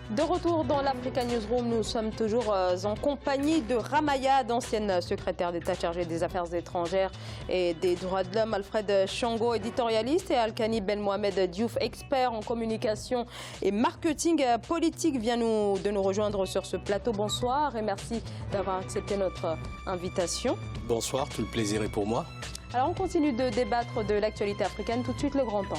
De retour dans l'Africa Newsroom, nous sommes toujours en compagnie de Ramayad, ancienne secrétaire d'État chargée des affaires étrangères et des droits de l'homme, Alfred Chango, éditorialiste, et Alkani Ben Mohamed Diouf, expert en communication et marketing politique, vient de nous rejoindre sur ce plateau. Bonsoir et merci d'avoir accepté notre invitation. Bonsoir, tout le plaisir est pour moi. Alors on continue de débattre de l'actualité africaine, tout de suite le grand angle.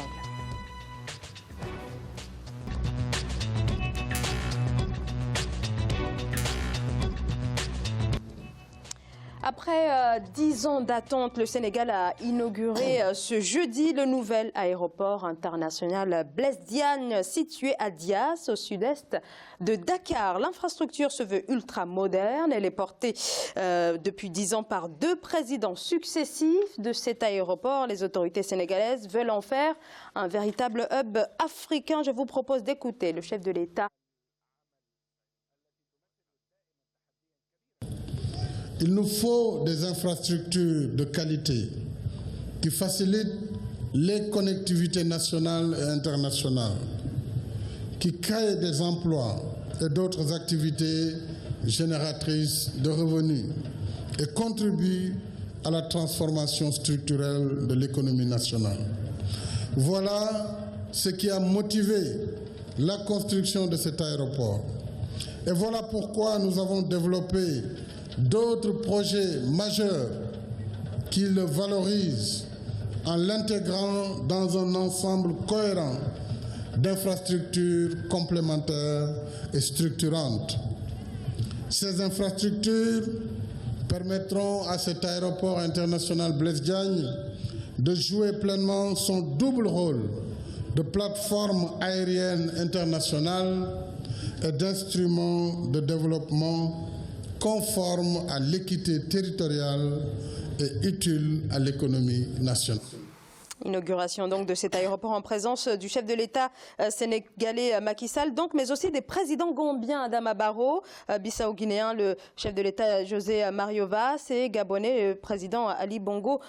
Après 10 ans d'attente, le Sénégal a inauguré ce jeudi le nouvel aéroport international Blaise Diagne, situé à Dias, au sud-est de Dakar. L'infrastructure se veut ultra moderne. Elle est portée depuis 10 ans par 2 présidents successifs de cet aéroport. Les autorités sénégalaises veulent en faire un véritable hub africain. Je vous propose d'écouter le chef de l'État. Il nous faut des infrastructures de qualité qui facilitent les connectivités nationales et internationales, qui créent des emplois et d'autres activités génératrices de revenus et contribuent à la transformation structurelle de l'économie nationale. Voilà ce qui a motivé la construction de cet aéroport. Et voilà pourquoi nous avons développé d'autres projets majeurs qui le valorisent en l'intégrant dans un ensemble cohérent d'infrastructures complémentaires et structurantes. Ces infrastructures permettront à cet aéroport international Blaise Diagne de jouer pleinement son double rôle de plateforme aérienne internationale et d'instrument de développement conforme à l'équité territoriale et utile à l'économie nationale. Inauguration donc de cet aéroport en présence du chef de l'État sénégalais Macky Sall, donc, mais aussi des présidents gambiens Adama Barrow, bissau-guinéen le chef de l'État José Mario Vaz et gabonais le président Ali Bongo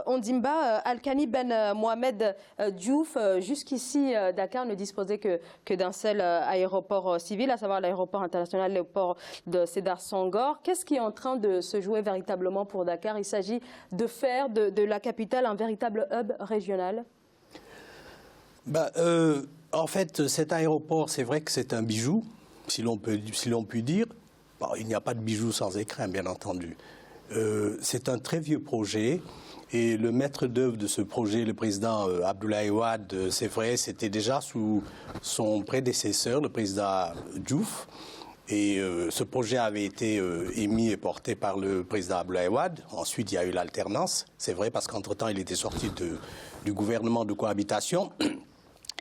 Ondimba. Alkani Ben Mohamed Diouf, jusqu'ici Dakar ne disposait que d'un seul aéroport civil, à savoir l'aéroport international, l'aéroport de Sédar Senghor. Qu'est-ce qui est en train de se jouer véritablement pour Dakar? Il s'agit de faire de la capitale un véritable hub régional? En fait, cet aéroport, c'est vrai que c'est un bijou, si l'on peut dire. Bon, il n'y a pas de bijou sans écrin, bien entendu. C'est un très vieux projet. Et le maître d'œuvre de ce projet, le président Abdoulaye Wade, c'est vrai, c'était déjà sous son prédécesseur, le président Diouf. Et ce projet avait été émis et porté par le président Abdoulaye Wade. Ensuite, il y a eu l'alternance. C'est vrai, parce qu'entre-temps, il était sorti du gouvernement de cohabitation.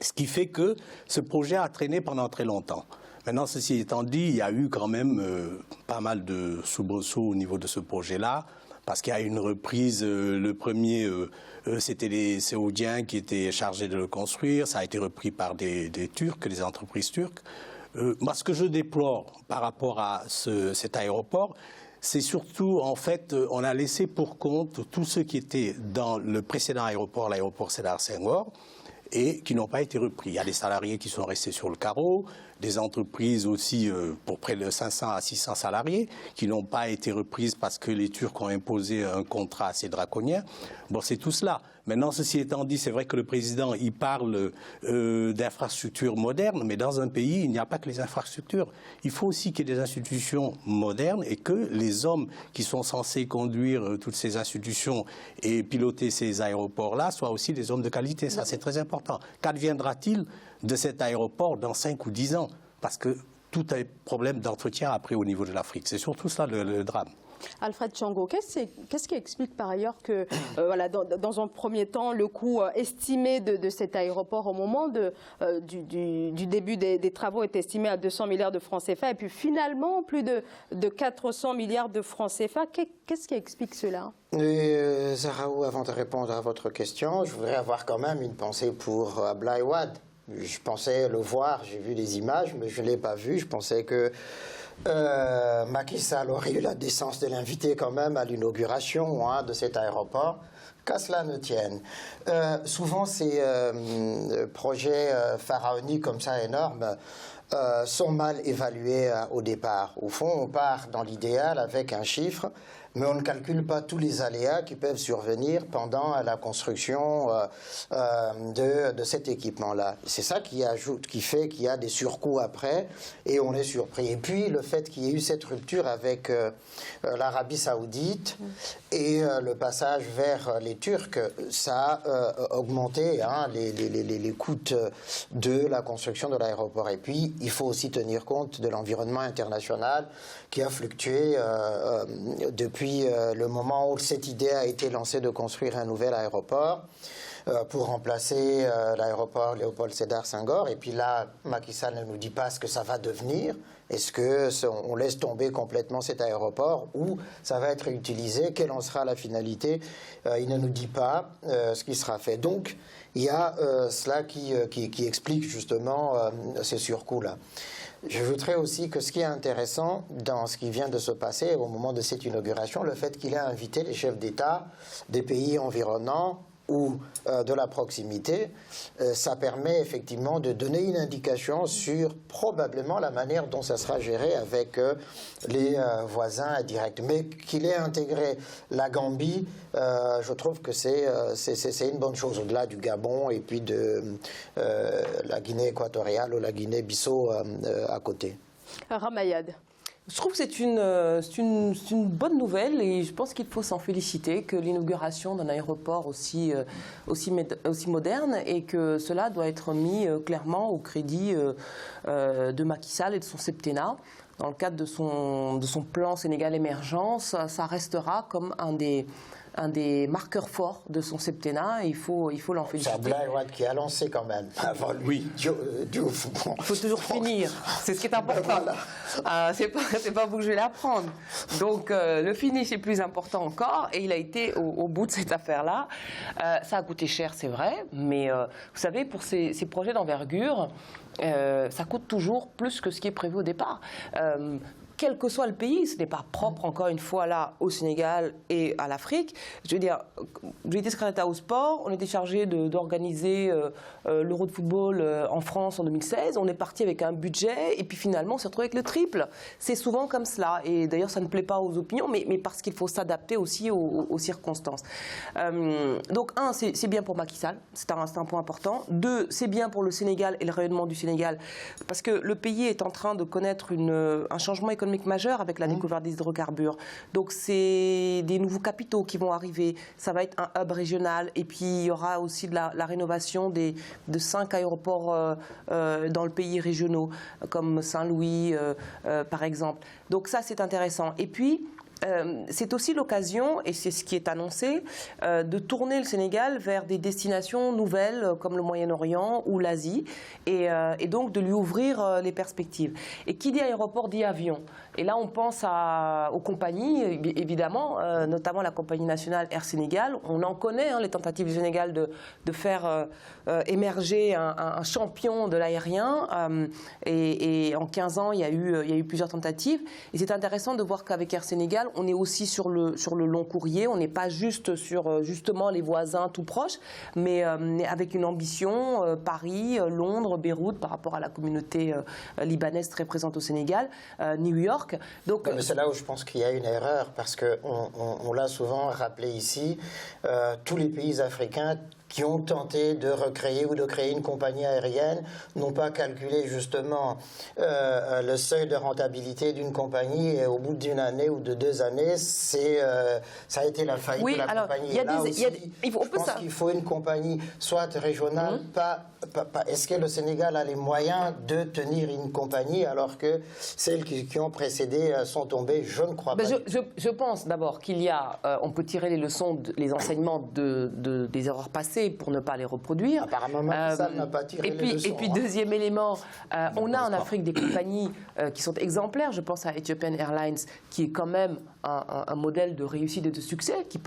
Ce qui fait que ce projet a traîné pendant très longtemps. Maintenant, ceci étant dit, il y a eu quand même pas mal de soubresauts au niveau de ce projet-là. Parce qu'il y a eu une reprise. Le premier, c'était les Saoudiens qui étaient chargés de le construire. Ça a été repris par des Turcs, des entreprises turques. Moi, ce que je déplore par rapport à cet aéroport, c'est surtout, en fait, on a laissé pour compte tous ceux qui étaient dans le précédent aéroport, l'aéroport Sédar Senghor, et qui n'ont pas été repris. Il y a des salariés qui sont restés sur le carreau, des entreprises aussi pour près de 500 à 600 salariés qui n'ont pas été reprises parce que les Turcs ont imposé un contrat assez draconien. Bon, c'est tout cela. Maintenant, ceci étant dit, c'est vrai que le président, il parle d'infrastructures modernes, mais dans un pays, il n'y a pas que les infrastructures. Il faut aussi qu'il y ait des institutions modernes et que les hommes qui sont censés conduire toutes ces institutions et piloter ces aéroports-là soient aussi des hommes de qualité. Ça, c'est très important. Qu'adviendra-t-il de cet aéroport dans 5 ou 10 ans? Parce que tout est problème d'entretien après au niveau de l'Afrique. C'est surtout ça le drame. Alfred Chango, qu'est-ce qui explique par ailleurs que, voilà, dans un premier temps, le coût estimé de cet aéroport au moment du début des travaux est estimé à 200 milliards de francs CFA et puis finalement plus de 400 milliards de francs CFA. Qu'est-ce qui explique cela? Zahraou, avant de répondre à votre question, je voudrais avoir quand même une pensée pour Abdoulaye Wade. Je pensais le voir, j'ai vu les images, mais je ne l'ai pas vu. Je pensais que Macky Sall aurait eu la décence de l'inviter quand même à l'inauguration de cet aéroport. Qu'à cela ne tienne. Souvent, ces projets pharaoniques comme ça, énormes, sont mal évalués au départ. Au fond, on part dans l'idéal avec un chiffre, mais on ne calcule pas tous les aléas qui peuvent survenir pendant la construction de cet équipement-là. C'est ça qui fait qu'il y a des surcoûts après, et on est surpris. Et puis, le fait qu'il y ait eu cette rupture avec l'Arabie Saoudite et le passage vers les Turcs, ça a augmenté les coûts de la construction de l'aéroport. Et puis, il faut aussi tenir compte de l'environnement international qui a fluctué depuis le moment où cette idée a été lancée de construire un nouvel aéroport pour remplacer l'aéroport Léopold Sédar Senghor. Et puis là, Macky Sall ne nous dit pas ce que ça va devenir. Est-ce qu'on laisse tomber complètement cet aéroport ou ça va être utilisé? Quelle en sera la finalité? Il ne nous dit pas ce qui sera fait. Donc, il y a cela qui explique justement ces surcoûts-là. Je voudrais aussi que ce qui est intéressant dans ce qui vient de se passer au moment de cette inauguration, le fait qu'il ait invité les chefs d'État des pays environnants ou de la proximité, ça permet effectivement de donner une indication sur probablement la manière dont ça sera géré avec les voisins directs. Mais qu'il ait intégré la Gambie, je trouve que c'est une bonne chose, au-delà du Gabon et puis de la Guinée équatoriale ou la Guinée-Bissau à côté. Ramayad. Je trouve que c'est une bonne nouvelle et je pense qu'il faut s'en féliciter que l'inauguration d'un aéroport aussi moderne et que cela doit être mis clairement au crédit de Macky Sall et de son septennat. Dans le cadre de son plan Sénégal émergence, ça restera comme un des marqueurs forts de son septennat et il faut l'en féliciter. C'est Abdoulaye Wade qui a lancé quand même, avant lui. Diouf. Il faut toujours finir, c'est ce qui est important. Voilà. C'est pas vous que je vais l'apprendre. Donc le finish est plus important encore et il a été au bout de cette affaire-là. Ça a coûté cher, c'est vrai, mais vous savez, pour ces projets d'envergure, ça coûte toujours plus que ce qui est prévu au départ. Quel que soit le pays, ce n'est pas propre, encore une fois, là, au Sénégal et à l'Afrique. Je veux dire, j'ai été secrétaire d'État au sport, on était chargé d'organiser l'Euro de football en France en 2016, on est parti avec un budget, et puis finalement, on s'est retrouvé avec le triple. C'est souvent comme cela, et d'ailleurs, ça ne plaît pas aux opinions, mais parce qu'il faut s'adapter aussi aux circonstances. Donc, un, c'est bien pour Macky Sall, c'est un point important. Deux, c'est bien pour le Sénégal et le rayonnement du Sénégal, parce que le pays est en train de connaître un changement économique majeur avec la découverte des hydrocarbures. Donc c'est des nouveaux capitaux qui vont arriver. Ça va être un hub régional et puis il y aura aussi de la rénovation de 5 aéroports dans le pays régionaux, comme Saint-Louis par exemple. Donc ça c'est intéressant. Et puis c'est aussi l'occasion, et c'est ce qui est annoncé, de tourner le Sénégal vers des destinations nouvelles comme le Moyen-Orient ou l'Asie, et donc de lui ouvrir les perspectives. Et qui dit aéroport dit avion. Et là, on pense aux compagnies, évidemment, notamment la compagnie nationale Air Sénégal. On en connaît les tentatives du Sénégal de faire émerger un champion de l'aérien. Et en 15 ans, il y a eu plusieurs tentatives. Et c'est intéressant de voir qu'avec Air Sénégal, on est aussi sur le long courrier. On n'est pas juste sur justement les voisins tout proches, mais avec une ambition, Paris, Londres, Beyrouth, par rapport à la communauté libanaise très présente au Sénégal, New York. Donc, mais c'est là où je pense qu'il y a une erreur, parce qu'on l'a souvent rappelé ici, tous les pays africains qui ont tenté de recréer ou de créer une compagnie aérienne n'ont pas calculé justement le seuil de rentabilité d'une compagnie, et au bout d'une année ou de 2 années, ça a été la faillite de la compagnie. Je pense qu'il faut une compagnie soit régionale, est-ce que le Sénégal a les moyens de tenir une compagnie alors que celles qui ont précédé sont tombées? Je ne crois pas. Je pense d'abord qu'il y a, on peut tirer les leçons, les enseignements des erreurs passées pour ne pas les reproduire. Apparemment, ça n'a pas tiré les leçons. Et puis deuxième élément, on a en Afrique des compagnies qui sont exemplaires. Je pense à Ethiopian Airlines, qui est quand même un modèle de réussite et de succès qui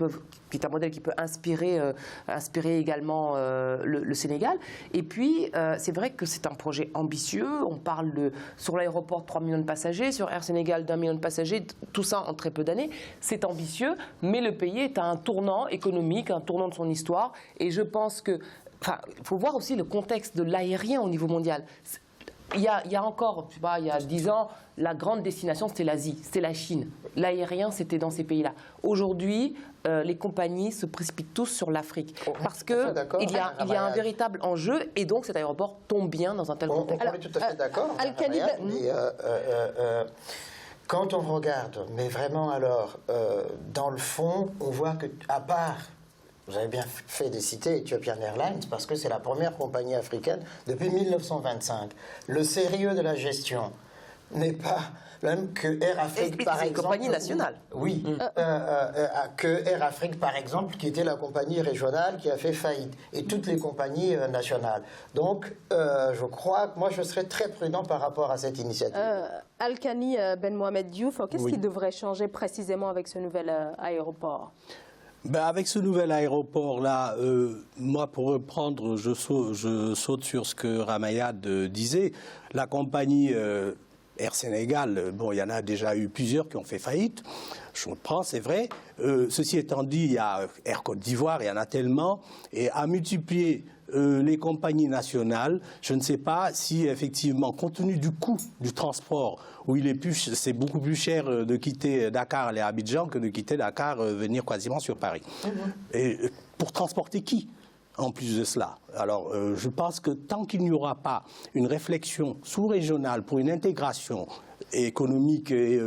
est un modèle qui peut inspirer également le Sénégal. Et puis, c'est vrai que c'est un projet ambitieux. On parle sur l'aéroport 3 millions de passagers, sur Air Sénégal d'1 million de passagers, tout ça en très peu d'années. C'est ambitieux, mais le pays est à un tournant économique, un tournant de son histoire. Et je pense que, il faut voir aussi le contexte de l'aérien au niveau mondial. Il y a encore, tu vois, il y a 10 ans, la grande destination, c'était l'Asie, c'était la Chine. L'aérien, c'était dans ces pays-là. Aujourd'hui, les compagnies se précipitent tous sur l'Afrique. Parce qu'il y a un véritable enjeu, et donc cet aéroport tombe bien dans un tel contexte. On est tout à fait d'accord. Quand on regarde, mais vraiment alors, dans le fond, on voit qu'à part... Vous avez bien fait de citer Ethiopian Airlines parce que c'est la première compagnie africaine depuis 1925. Le sérieux de la gestion n'est pas le même que Air Afrique, par exemple. C'est une compagnie nationale. Oui, que Air Afrique, par exemple, qui était la compagnie régionale qui a fait faillite, et toutes les compagnies nationales. Donc, je crois que moi, je serais très prudent par rapport à cette initiative. Alkani Ben Mohamed Diouf, qu'est-ce qui devrait changer précisément avec ce nouvel aéroport ? Avec ce nouvel aéroport-là, moi, pour reprendre, je saute sur ce que Ramayad disait. La compagnie Air Sénégal, bon, il y en a déjà eu plusieurs qui ont fait faillite. Je reprends, c'est vrai. Ceci étant dit, il y a Air Côte d'Ivoire, il y en a tellement. Et à multiplier les compagnies nationales, je ne sais pas si effectivement, compte tenu du coût du transport, où c'est beaucoup plus cher de quitter Dakar, aller à Abidjan, que de quitter Dakar, venir quasiment sur Paris. Et pour transporter qui, en plus de cela? Alors, je pense que tant qu'il n'y aura pas une réflexion sous-régionale pour une intégration économique et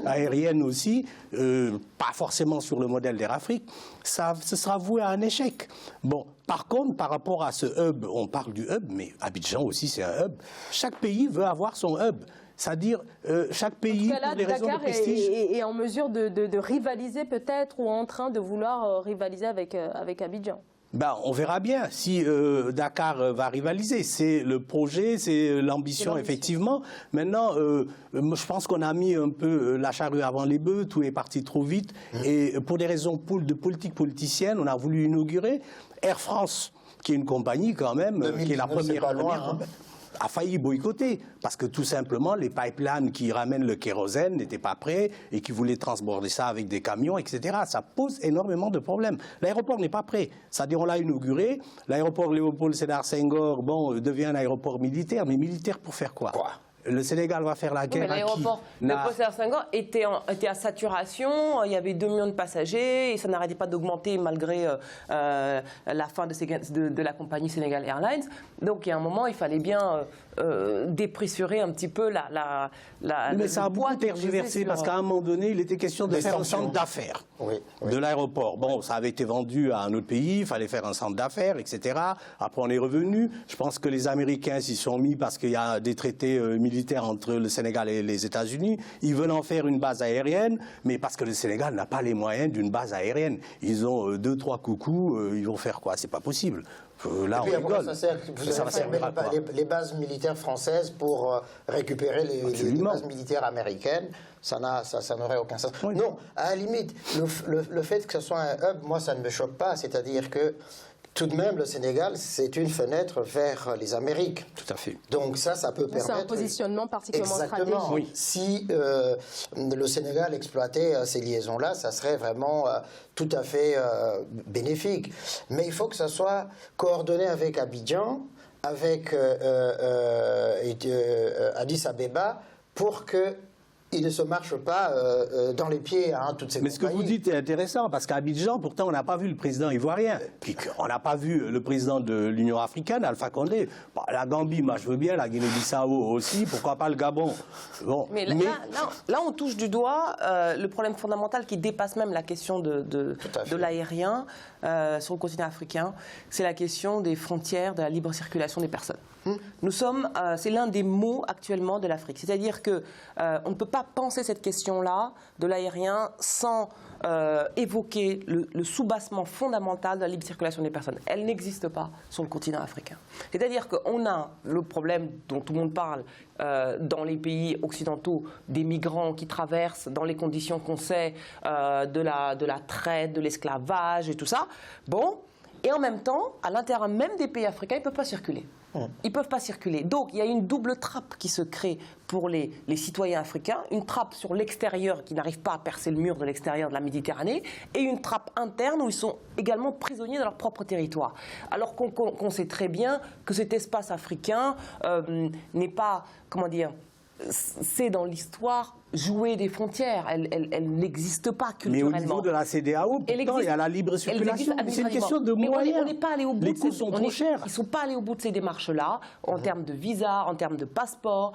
aérienne aussi, pas forcément sur le modèle d'Air Afrique, ce sera voué à un échec. Bon, par contre, par rapport à ce hub, on parle du hub, mais Abidjan aussi c'est un hub. Chaque pays veut avoir son hub. C'est-à-dire, chaque pays, pour des raisons de prestige... est en mesure de rivaliser peut-être, ou en train de vouloir rivaliser avec Abidjan. On verra bien si Dakar va rivaliser. C'est le projet, c'est l'ambition, effectivement. Maintenant, je pense qu'on a mis un peu la charrue avant les bœufs, tout est parti trop vite. Et pour des raisons de politique politicienne, on a voulu inaugurer Air France, qui est une compagnie quand même, qui est la première... a failli boycotter, parce que tout simplement, les pipelines qui ramènent le kérosène n'étaient pas prêts et qui voulaient transborder ça avec des camions, etc. Ça pose énormément de problèmes. L'aéroport n'est pas prêt. C'est-à-dire, on l'a inauguré, l'aéroport Léopold Sédar Senghor, devient un aéroport militaire, mais militaire pour faire quoi? Le Sénégal va faire la guerre. Mais l'aéroport Léopold Sédar Senghor était à saturation, il y avait 2 millions de passagers et ça n'arrêtait pas d'augmenter malgré la fin de la compagnie Sénégal Airlines. Donc il y a un moment, il fallait bien dépressurer un petit peu mais ça a beaucoup tergiversé parce qu'à un moment donné, il était question de faire un centre d'affaires de l'aéroport. Bon, ça avait été vendu à un autre pays, il fallait faire un centre d'affaires, etc. Après, on est revenu. Je pense que les Américains s'y sont mis parce qu'il y a des traités militaires entre le Sénégal et les États-Unis. Ils veulent en faire une base aérienne, mais parce que le Sénégal n'a pas les moyens d'une base aérienne. Ils ont 2-3 coucous, ils vont faire quoi? C'est pas possible. Là, et puis, on rigole. Ça va servir les bases militaires françaises pour récupérer les bases militaires américaines. Ça n'aurait aucun sens. Oui. Non, à la limite, le fait que ce soit un hub, moi, ça ne me choque pas. C'est-à-dire que tout de même, le Sénégal, c'est une fenêtre vers les Amériques. Tout à fait. Donc ça peut permettre... C'est un positionnement particulièrement stratégique. Oui. Si le Sénégal exploitait ces liaisons-là, ça serait vraiment tout à fait bénéfique. Mais il faut que ça soit coordonné avec Abidjan, avec Addis Abeba, pour que il ne se marche pas dans les pieds à toutes ces compagnies. Mais ce que vous dites est intéressant, parce qu'à Abidjan, pourtant, on n'a pas vu le président ivoirien. Puis on n'a pas vu le président de l'Union africaine, Alpha Condé. La Gambie, moi, je veux bien, la Guinée-Bissau aussi, pourquoi pas le Gabon. Bon, mais là, on touche du doigt le problème fondamental qui dépasse même la question de l'aérien sur le continent africain. C'est la question des frontières, de la libre circulation des personnes. C'est l'un des maux actuellement de l'Afrique. C'est-à-dire que on ne peut pas penser cette question-là de l'aérien sans évoquer le soubassement fondamental de la libre circulation des personnes. Elle n'existe pas sur le continent africain. C'est-à-dire qu'on a le problème dont tout le monde parle dans les pays occidentaux, des migrants qui traversent dans les conditions qu'on sait de la traite, de l'esclavage et tout ça. Bon, et en même temps, à l'intérieur même des pays africains, ils ne peuvent pas circuler. Ils ne peuvent pas circuler. Donc, il y a une double trappe qui se crée pour les citoyens africains. Une trappe sur l'extérieur qui n'arrive pas à percer le mur de l'extérieur de la Méditerranée et une trappe interne où ils sont également prisonniers de leur propre territoire. Alors qu'on sait très bien que cet espace africain n'est pas, comment dire, c'est dans l'histoire jouer des frontières. Elle n'existe pas culturellement. Mais au niveau de la CEDEAO, pourtant, il y a la libre circulation. C'est une question de moyens. Mais on n'est pas allé au bout. Les coûts sont trop chers. Ils ne sont pas allés au bout de ces démarches-là, en termes de visa, en termes de passeport.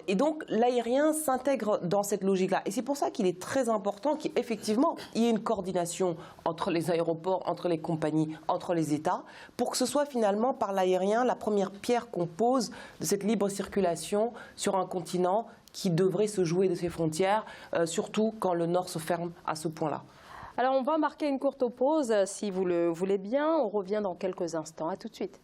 Et donc, l'aérien s'intègre dans cette logique-là. Et c'est pour ça qu'il est très important qu'effectivement, il y ait une coordination entre les aéroports, entre les compagnies, entre les États, pour que ce soit finalement par l'aérien la première pierre qu'on pose de cette libre circulation sur un continent qui devrait se jouer de ses frontières, surtout quand le Nord se ferme à ce point-là. Alors on va marquer une courte pause, si vous le voulez bien. On revient dans quelques instants. À tout de suite.